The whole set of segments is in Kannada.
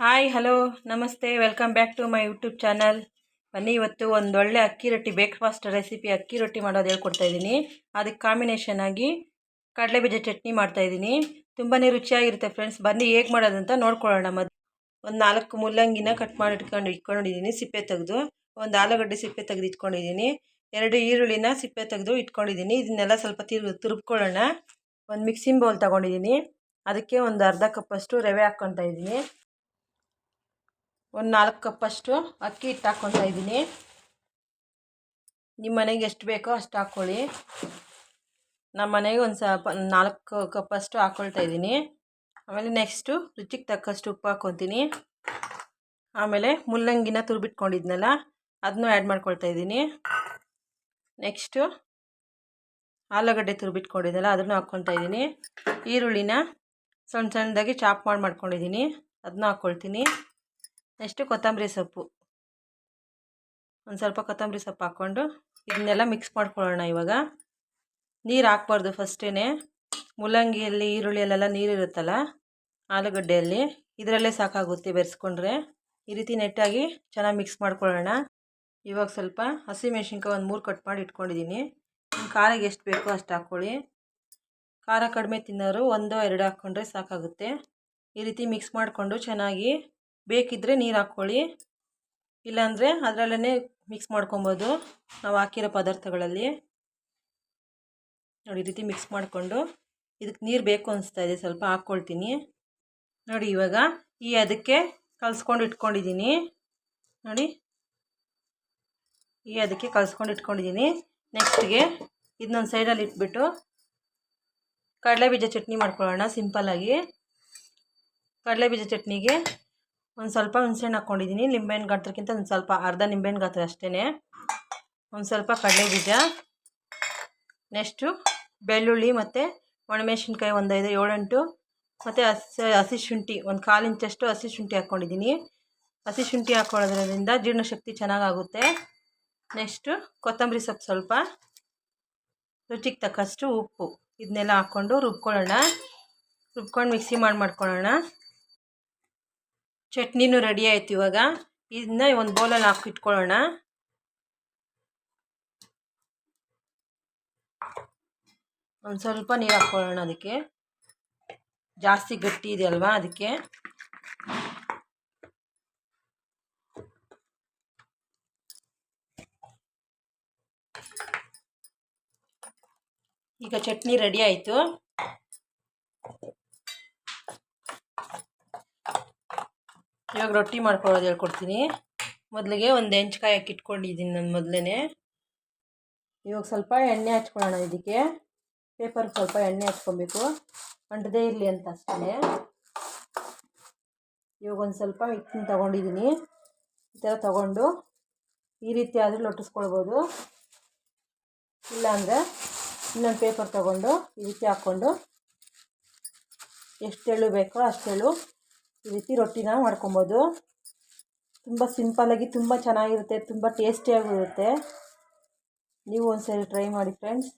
ಹಾಯ್ ಹಲೋ ನಮಸ್ತೆ welcome back to my YouTube channel. ಬನ್ನಿ ಇವತ್ತು ಒಂದೊಳ್ಳೆ ಅಕ್ಕಿ ರೊಟ್ಟಿ ಬ್ರೇಕ್ಫಾಸ್ಟ್ ರೆಸಿಪಿ ಅಕ್ಕಿ ರೊಟ್ಟಿ ಮಾಡೋದು ಹೇಳ್ಕೊಡ್ತಾ ಇದ್ದೀನಿ. ಅದಕ್ಕೆ ಕಾಂಬಿನೇಷನ್ ಆಗಿ ಕಡಲೆಬೀಜ ಚಟ್ನಿ ಮಾಡ್ತಾಯಿದ್ದೀನಿ. ತುಂಬಾ ರುಚಿಯಾಗಿರುತ್ತೆ ಫ್ರೆಂಡ್ಸ್. ಬನ್ನಿ ಹೇಗೆ ಮಾಡೋದಂತ ನೋಡ್ಕೊಳ್ಳೋಣ. ಒಂದು 4 ಮುಲ್ಲಂಗಿನ ಕಟ್ ಮಾಡಿ ಇಟ್ಕೊಂಡಿದ್ದೀನಿ ಸಿಪ್ಪೆ ತೆಗೆದು. ಒಂದು ಆಲೂಗಡ್ಡೆ ಸಿಪ್ಪೆ ತೆಗೆದು ಇಟ್ಕೊಂಡಿದ್ದೀನಿ. 2 ಈರುಳ್ಳಿನ ಸಿಪ್ಪೆ ತೆಗೆದು ಇಟ್ಕೊಂಡಿದ್ದೀನಿ. ಇದನ್ನೆಲ್ಲ ಸ್ವಲ್ಪ ತುರುಬ್ಕೊಳ್ಳೋಣ. ಒಂದು ಮಿಕ್ಸಿಂಗ್ ಬೌಲ್ ತೊಗೊಂಡಿದ್ದೀನಿ. ಅದಕ್ಕೆ ಒಂದು ಅರ್ಧ ಕಪ್ಪಷ್ಟು ರವೆ ಹಾಕ್ಕೊತಾ ಇದ್ದೀನಿ. ಒಂದು 4 ಕಪ್ಪಷ್ಟು ಅಕ್ಕಿ ಹಿಟ್ಟು ಹಾಕ್ಕೊತಾ ಇದ್ದೀನಿ. ನಿಮ್ಮ ಮನೆಗೆ ಎಷ್ಟು ಬೇಕೋ ಅಷ್ಟು ಹಾಕ್ಕೊಳ್ಳಿ. ನಮ್ಮ ಮನೆಗೆ ಒಂದು ಸ್ವಲ್ಪ 4 ಕಪ್ಪಷ್ಟು ಹಾಕ್ಕೊಳ್ತಾ ಇದ್ದೀನಿ. ಆಮೇಲೆ ನೆಕ್ಸ್ಟು ರುಚಿಗೆ ತಕ್ಕಷ್ಟು ಉಪ್ಪು ಹಾಕ್ಕೊತೀನಿ. ಆಮೇಲೆ ಮುಲ್ಲಂಗಿನ ತುರಿಬಿಟ್ಕೊಂಡಿದ್ನಲ್ಲ ಅದನ್ನೂ ಆ್ಯಡ್ ಮಾಡ್ಕೊಳ್ತಾ ಇದ್ದೀನಿ. ನೆಕ್ಸ್ಟು ಆಲೂಗಡ್ಡೆ ತುರಿಬಿಟ್ಕೊಂಡಿದ್ದಲ್ಲ ಅದನ್ನು ಹಾಕ್ಕೊತಾ ಇದ್ದೀನಿ. ಈರುಳ್ಳಿನ ಸಣ್ಣ ಸಣ್ಣದಾಗಿ ಚಾಪ್ ಮಾಡ್ಕೊಂಡಿದ್ದೀನಿ, ಅದನ್ನ ಹಾಕ್ಕೊಳ್ತೀನಿ. ನೆಕ್ಸ್ಟು ಕೊತ್ತಂಬರಿ ಸೊಪ್ಪು, ಒಂದು ಸ್ವಲ್ಪ ಕೊತ್ತಂಬರಿ ಸೊಪ್ಪು ಹಾಕ್ಕೊಂಡು ಇದನ್ನೆಲ್ಲ ಮಿಕ್ಸ್ ಮಾಡ್ಕೊಳ್ಳೋಣ. ಇವಾಗ ನೀರು ಹಾಕ್ಬಾರ್ದು ಫಸ್ಟೇ. ಮುಲ್ಲಂಗಿಯಲ್ಲಿ ಈರುಳ್ಳಿಯಲ್ಲೆಲ್ಲ ನೀರಿರುತ್ತಲ್ಲ ಆಲೂಗಡ್ಡೆಯಲ್ಲಿ, ಇದರಲ್ಲೇ ಸಾಕಾಗುತ್ತೆ ಬೆರೆಸ್ಕೊಂಡ್ರೆ. ಈ ರೀತಿ ನೆಟ್ಟಾಗಿ ಚೆನ್ನಾಗಿ ಮಿಕ್ಸ್ ಮಾಡ್ಕೊಳ್ಳೋಣ. ಇವಾಗ ಸ್ವಲ್ಪ ಹಸಿಮೆಣ್ಸಿನ್ಕಾಯಿ ಒಂದು 3 ಕಟ್ ಮಾಡಿ ಇಟ್ಕೊಂಡಿದ್ದೀನಿ. ಖಾರಕ್ಕೆ ಎಷ್ಟು ಬೇಕೋ ಅಷ್ಟು ಹಾಕ್ಕೊಳ್ಳಿ. ಖಾರ ಕಡಿಮೆ ತಿನ್ನೋರು 1-2 ಹಾಕ್ಕೊಂಡ್ರೆ ಸಾಕಾಗುತ್ತೆ. ಈ ರೀತಿ ಮಿಕ್ಸ್ ಮಾಡಿಕೊಂಡು ಚೆನ್ನಾಗಿ ಬೇಕಿದ್ದರೆ ನೀರು ಹಾಕ್ಕೊಳ್ಳಿ, ಇಲ್ಲಾಂದರೆ ಅದರಲ್ಲೇ ಮಿಕ್ಸ್ ಮಾಡ್ಕೊಬೋದು ನಾವು ಹಾಕಿರೋ ಪದಾರ್ಥಗಳಲ್ಲಿ. ನೋಡಿ, ಈ ರೀತಿ ಮಿಕ್ಸ್ ಮಾಡಿಕೊಂಡು ಇದಕ್ಕೆ ನೀರು ಬೇಕು ಅನಿಸ್ತಾ ಇದೆ, ಸ್ವಲ್ಪ ಹಾಕ್ಕೊಳ್ತೀನಿ. ನೋಡಿ, ಇವಾಗ ಅದಕ್ಕೆ ಕಲಿಸ್ಕೊಂಡು ಇಟ್ಕೊಂಡಿದ್ದೀನಿ. ನೋಡಿ, ಅದಕ್ಕೆ ಕಲಿಸ್ಕೊಂಡು ಇಟ್ಕೊಂಡಿದ್ದೀನಿ. ನೆಕ್ಸ್ಟ್ಗೆ ಇದನ್ನೊಂದು ಸೈಡಲ್ಲಿ ಇಟ್ಬಿಟ್ಟು ಕಡಲೆಬೀಜ ಚಟ್ನಿ ಮಾಡ್ಕೊಳ್ಳೋಣ ಸಿಂಪಲ್ಲಾಗಿ. ಕಡಲೆಬೀಜ ಚಟ್ನಿಗೆ ಒಂದು ಸ್ವಲ್ಪ ಹುಣಸೆಹಣ್ಣು ಹಾಕ್ಕೊಂಡಿದ್ದೀನಿ. ನಿಂಬೆಹಣ್ಣು ಗಾತ್ರಕ್ಕಿಂತ ಒಂದು ಸ್ವಲ್ಪ ಅರ್ಧ ನಿಂಬೆಹಣ್ಣು ಗಾತ್ರ ಅಷ್ಟೇ. ಒಂದು ಸ್ವಲ್ಪ ಕಡಲೆಬೀಜ, ನೆಕ್ಸ್ಟು ಬೆಳ್ಳುಳ್ಳಿ ಮತ್ತು ಒಣಮೆಣಸಿನ್ಕಾಯಿ ಒಂದು 7-8 ಮತ್ತು ಹಸಿ ಶುಂಠಿ ಒಂದು 1/4 ಇಂಚಷ್ಟು ಹಸಿ ಶುಂಠಿ ಹಾಕ್ಕೊಂಡಿದ್ದೀನಿ. ಹಸಿ ಶುಂಠಿ ಹಾಕ್ಕೊಳ್ಳೋದ್ರಿಂದ ಜೀರ್ಣಶಕ್ತಿ ಚೆನ್ನಾಗಾಗುತ್ತೆ. ನೆಕ್ಸ್ಟು ಕೊತ್ತಂಬರಿ ಸೊಪ್ಪು ಸ್ವಲ್ಪ, ರುಚಿಗೆ ತಕ್ಕಷ್ಟು ಉಪ್ಪು, ಇದನ್ನೆಲ್ಲ ಹಾಕ್ಕೊಂಡು ರುಬ್ಕೊಳ್ಳೋಣ. ರುಬ್ಕೊಂಡು ಮಿಕ್ಸಿ ಮಾಡ್ಕೊಳ್ಳೋಣ. ಚಟ್ನಿನೂ ರೆಡಿ ಆಯಿತು. ಇವಾಗ ಇದನ್ನ ಒಂದು ಬೌಲಲ್ಲಿ ಹಾಕಿಟ್ಕೊಳ್ಳೋಣ. ಒಂದು ಸ್ವಲ್ಪ ನೀರು ಹಾಕ್ಕೊಳ್ಳೋಣ, ಅದಕ್ಕೆ ಜಾಸ್ತಿ ಗಟ್ಟಿ ಇದೆ ಅಲ್ವಾ ಅದಕ್ಕೆ. ಈಗ ಚಟ್ನಿ ರೆಡಿ ಆಯಿತು. ಇವಾಗ ರೊಟ್ಟಿ ಮಾಡ್ಕೊಳ್ಳೋದು ಹೇಳ್ಕೊಡ್ತೀನಿ. ಮೊದಲಿಗೆ ಒಂದು ಹೆಂಚ್ಕಾಯಿ ಹಾಕಿಟ್ಕೊಂಡಿದ್ದೀನಿ ನಾನು ಮೊದಲೇ. ಇವಾಗ ಸ್ವಲ್ಪ ಎಣ್ಣೆ ಹಚ್ಕೊಳ್ಳೋಣ. ಇದಕ್ಕೆ ಪೇಪರ್ಗೆ ಸ್ವಲ್ಪ ಎಣ್ಣೆ ಹಚ್ಕೊಬೇಕು, ಅಂಟದೇ ಇರಲಿ ಅಂತ ಅಷ್ಟೇ. ಇವಾಗ ಒಂದು ಸ್ವಲ್ಪ ಹಿಟ್ಟನ್ನು ತೊಗೊಂಡಿದ್ದೀನಿ. ಈ ಥರ ತೊಗೊಂಡು ಈ ರೀತಿ ಆದರೂ ಲೊಟ್ಟಿಸ್ಕೊಳ್ಬೋದು, ಇಲ್ಲಾಂದರೆ ಇನ್ನೊಂದು ಪೇಪರ್ ತೊಗೊಂಡು ಈ ರೀತಿ ಹಾಕ್ಕೊಂಡು ಎಷ್ಟು ಎಳ್ಳು ಬೇಕೋ ಅಷ್ಟೆಳ್ಳು ಈ ರೀತಿ ರೊಟ್ಟಿನ ಮಾಡ್ಕೊಬೋದು. ತುಂಬ ಸಿಂಪಲ್ಲಾಗಿ ತುಂಬ ಚೆನ್ನಾಗಿರುತ್ತೆ, ತುಂಬ ಟೇಸ್ಟಿಯಾಗಿರುತ್ತೆ. ನೀವು ಒಂದ್ಸರಿ ಟ್ರೈ ಮಾಡಿ ಫ್ರೆಂಡ್ಸ್.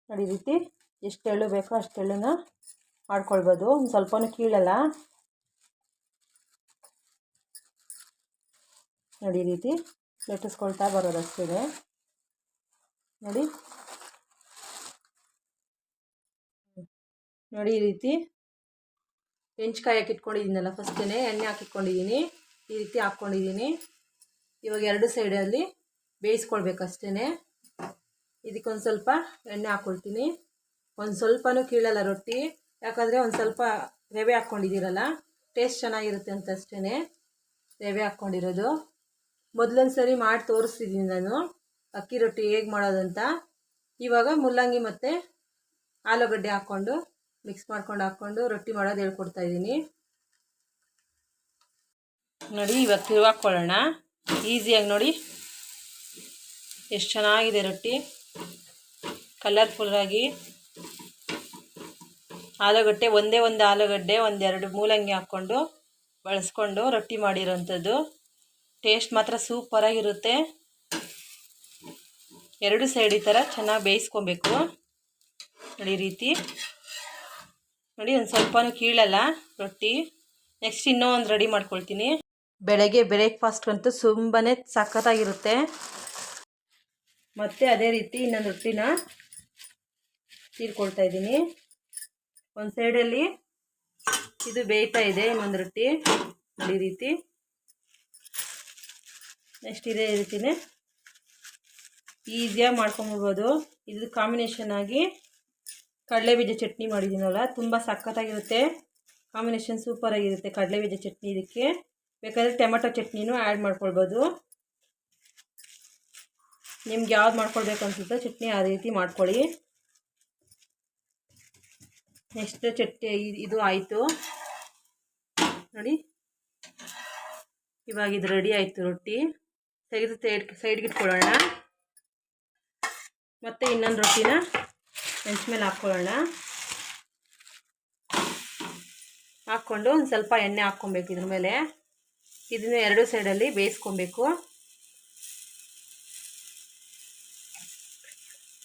ನೋಡಿ, ಈ ರೀತಿ ಎಷ್ಟು ಎಳ್ಳು ಬೇಕೋ ಅಷ್ಟು ಎಳ್ಳನ್ನ ಮಾಡ್ಕೊಳ್ಬೋದು. ಒಂದು ಸ್ವಲ್ಪನೂ ಕೀಳಲ್ಲ. ನೋಡಿ, ಈ ರೀತಿ ಲಟ್ಟಿಸ್ಕೊಳ್ತಾ ಬರೋದಷ್ಟೇ. ನೋಡಿ, ಈ ರೀತಿ ಹೆಂಚ್ಕಾಯಿ ಹಾಕಿಟ್ಕೊಂಡಿದ್ದೀನಲ್ಲ ಫಸ್ಟೇ ಎಣ್ಣೆ ಹಾಕಿಟ್ಕೊಂಡಿದ್ದೀನಿ. ಈ ರೀತಿ ಹಾಕ್ಕೊಂಡಿದ್ದೀನಿ. ಇವಾಗ 2 ಸೈಡಲ್ಲಿ ಬೇಯಿಸ್ಕೊಳ್ಬೇಕಷ್ಟೇ. ಇದಕ್ಕೊಂದು ಸ್ವಲ್ಪ ಎಣ್ಣೆ ಹಾಕ್ಕೊಳ್ತೀನಿ. ಒಂದು ಸ್ವಲ್ಪನೂ ಕೀಳಲ್ಲ ರೊಟ್ಟಿ, ಯಾಕಂದರೆ ಒಂದು ಸ್ವಲ್ಪ ರವೆ ಹಾಕ್ಕೊಂಡಿದ್ದೀರಲ್ಲ ಟೇಸ್ಟ್ ಚೆನ್ನಾಗಿರುತ್ತೆ ಅಂತ ಅಷ್ಟೇ ರವೆ ಹಾಕ್ಕೊಂಡಿರೋದು. ಮೊದಲೊಂದು ಸರಿ ಮಾಡಿ ತೋರಿಸ್ತಿದ್ದೀನಿ ನಾನು ಅಕ್ಕಿ ರೊಟ್ಟಿ ಹೇಗೆ ಮಾಡೋದಂತ. ಇವಾಗ ಮುಲ್ಲಂಗಿ ಮತ್ತು ಆಲೂಗಡ್ಡೆ ಹಾಕ್ಕೊಂಡು ಮಿಕ್ಸ್ ಹಾಕ್ಕೊಂಡು ರೊಟ್ಟಿ ಮಾಡೋದು ಹೇಳ್ಕೊಡ್ತಾ ಇದ್ದೀನಿ. ನೋಡಿ, ಇವಾಗ ತಿರುವಾಕೊಳ್ಳೋಣ ಈಸಿಯಾಗಿ. ನೋಡಿ ಎಷ್ಟು ಚೆನ್ನಾಗಿದೆ ರೊಟ್ಟಿ, ಕಲರ್ಫುಲ್ಲಾಗಿ. ಆಲೂಗಡ್ಡೆ ಒಂದೇ ಒಂದು ಆಲೂಗಡ್ಡೆ 1-2 ಮೂಲಂಗಿ ಹಾಕ್ಕೊಂಡು ಬಳಸ್ಕೊಂಡು ರೊಟ್ಟಿ ಮಾಡಿರೋಂಥದ್ದು. ಟೇಸ್ಟ್ ಮಾತ್ರ ಸೂಪರಾಗಿರುತ್ತೆ. 2 ಸೈಡ್ ಈ ಥರ ಚೆನ್ನಾಗಿ ಬೇಯಿಸ್ಕೊಬೇಕು. ನೋಡಿ, ಈ ರೀತಿ ನೋಡಿ, ಒಂದು ಸ್ವಲ್ಪನೂ ಕೀಳಲ್ಲ ರೊಟ್ಟಿ. ನೆಕ್ಸ್ಟ್ ಇನ್ನೂ ಒಂದು ರೆಡಿ ಮಾಡ್ಕೊಳ್ತೀನಿ. ಬೆಳಗ್ಗೆ ಬ್ರೇಕ್ಫಾಸ್ಟ್ಗಂತೂ ತುಂಬಾ ಸಖತ್ತಾಗಿರುತ್ತೆ. ಮತ್ತು ಅದೇ ರೀತಿ ಇನ್ನೊಂದು ರೊಟ್ಟಿನ ತೀರ್ಕೊಳ್ತಾ ಇದ್ದೀನಿ. ಒಂದು ಸೈಡಲ್ಲಿ ಇದು ಬೇಯ್ತಾ ಇದೆ, ಇನ್ನೊಂದು ರೊಟ್ಟಿ ಈ ರೀತಿ. ನೆಕ್ಸ್ಟ್ ಇದೇ ರೀತಿಯೇ ಈಸಿಯಾಗಿ ಮಾಡ್ಕೊಂಬಿಡ್ಬೋದು. ಇದು ಕಾಂಬಿನೇಷನ್ ಆಗಿ ಕಡಲೆಬೀಜ ಚಟ್ನಿ ಮಾಡಿದ್ದೀನಲ್ಲ, ತುಂಬ ಸಖತ್ತಾಗಿರುತ್ತೆ. ಕಾಂಬಿನೇಷನ್ ಸೂಪರಾಗಿರುತ್ತೆ ಕಡಲೆಬೀಜ ಚಟ್ನಿ. ಇದಕ್ಕೆ ಬೇಕಾದರೆ ಟೊಮೆಟೊ ಚಟ್ನಿನೂ ಆ್ಯಡ್ ಮಾಡ್ಕೊಳ್ಬೋದು. ನಿಮ್ಗೆ ಯಾವ್ದು ಮಾಡ್ಕೊಳ್ಬೇಕು ಅನಿಸುತ್ತೋ ಚಟ್ನಿ ಆ ರೀತಿ ಮಾಡ್ಕೊಳ್ಳಿ. ನೆಕ್ಸ್ಟ್ ಚಟ್ನಿ ಇದು ಆಯಿತು ನೋಡಿ. ಇವಾಗ ಇದು ರೆಡಿ ಆಯಿತು. ರೊಟ್ಟಿ ತೆಗೆದು ಸೈಡ್ಗೆ ಇಟ್ಕೊಳ್ಳೋಣ. ಮತ್ತು ಇನ್ನೊಂದು ರೊಟ್ಟಿನ ಹೆಂಚ ಮೇಲೆ ಹಾಕ್ಕೊಳ್ಳೋಣ. ಹಾಕ್ಕೊಂಡು ಒಂದು ಸ್ವಲ್ಪ ಎಣ್ಣೆ ಹಾಕ್ಕೊಬೇಕು ಇದ್ರ ಮೇಲೆ. ಇದನ್ನು ಎರಡು ಸೈಡಲ್ಲಿ ಬೇಯಿಸ್ಕೊಬೇಕು.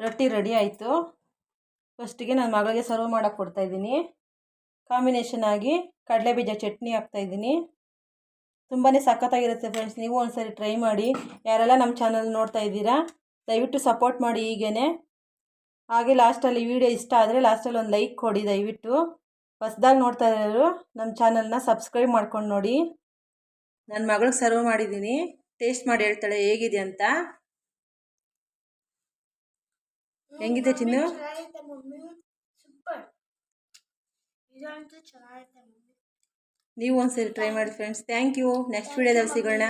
ರೊಟ್ಟಿ ರೆಡಿ ಆಯಿತು. ಫಸ್ಟಿಗೆ ನನ್ನ ಮಗಳಿಗೆ ಸರ್ವ್ ಮಾಡೋಕ್ಕೆ ಕೊಡ್ತಾಯಿದ್ದೀನಿ. ಕಾಂಬಿನೇಷನ್ ಆಗಿ ಕಡಲೆಬೀಜ ಚಟ್ನಿ ಹಾಕ್ತಾಯಿದ್ದೀನಿ. ತುಂಬಾ ಸಖತ್ತಾಗಿರುತ್ತೆ ಫ್ರೆಂಡ್ಸ್. ನೀವು ಒಂದ್ಸರಿ ಟ್ರೈ ಮಾಡಿ. ಯಾರೆಲ್ಲ ನಮ್ಮ ಚಾನಲ್ ನೋಡ್ತಾ ಇದ್ದೀರಾ ದಯವಿಟ್ಟು ಸಪೋರ್ಟ್ ಮಾಡಿ ಹೀಗೇ. ಹಾಗೆ ಲಾಸ್ಟಲ್ಲಿ ವಿಡಿಯೋ ಇಷ್ಟ ಆದರೆ ಲಾಸ್ಟಲ್ಲಿ ಒಂದು ಲೈಕ್ ಕೊಡಿ ದಯವಿಟ್ಟು. ಹೊಸ್ದಾಗಿ ನೋಡ್ತಾ ಇರೋರು ನಮ್ಮ ಚಾನಲ್ನ ಸಬ್ಸ್ಕ್ರೈಬ್ ಮಾಡ್ಕೊಂಡು ನೋಡಿ. ನನ್ನ ಮಗಳಿಗೆ ಸರ್ವ್ ಮಾಡಿದ್ದೀನಿ. ಟೇಸ್ಟ್ ಮಾಡಿ ಹೇಳ್ತಾಳೆ ಹೇಗಿದೆ ಅಂತ. ಹೆಂಗಿದೆ ಚಿನ್ನು? ನೀವು ಒಂದ್ಸರಿ ಟ್ರೈ ಮಾಡಿ ಫ್ರೆಂಡ್ಸ್. Thank you. ನೆಕ್ಸ್ಟ್ ವಿಡಿಯೋದಲ್ಲಿ ಸಿಗೋಣ.